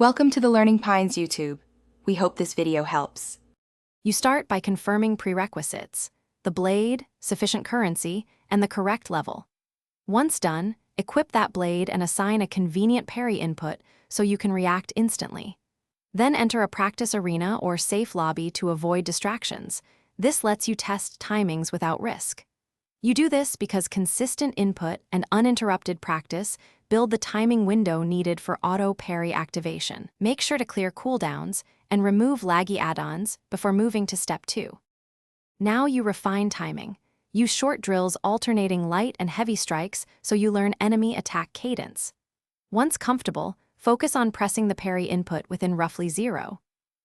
Welcome to the Learning Pines YouTube. We hope this video helps. You start by confirming prerequisites: the blade, sufficient currency, and the correct level. Once done, equip that blade and assign a convenient parry input so you can react instantly. Then enter a practice arena or safe lobby to avoid distractions. This lets you test timings without risk. You do this because consistent input and uninterrupted practice build the timing window needed for auto parry activation. Make sure to clear cooldowns and remove laggy add-ons before moving to step 2. Now you refine timing. Use short drills alternating light and heavy strikes so you learn enemy attack cadence. Once comfortable, focus on pressing the parry input within roughly 0,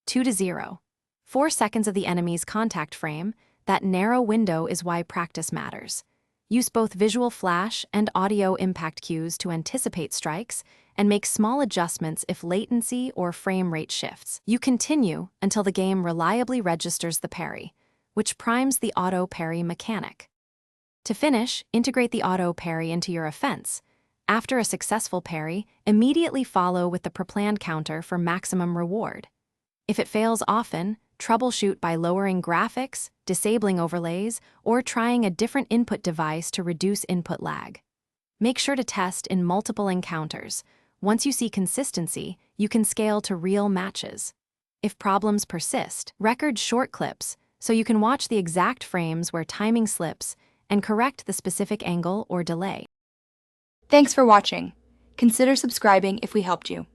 2 to 0, 4 seconds of the enemy's contact frame. That narrow window is why practice matters. Use both visual flash and audio impact cues to anticipate strikes and make small adjustments if latency or frame rate shifts. You continue until the game reliably registers the parry, which primes the auto parry mechanic. To finish, integrate the auto parry into your offense. After a successful parry, immediately follow with the preplanned counter for maximum reward. If it fails often, troubleshoot by lowering graphics, disabling overlays, or trying a different input device to reduce input lag. Make sure to test in multiple encounters. Once you see consistency, you can scale to real matches. If problems persist, record short clips so you can watch the exact frames where timing slips and correct the specific angle or delay. Thanks for watching. Consider subscribing if we helped you.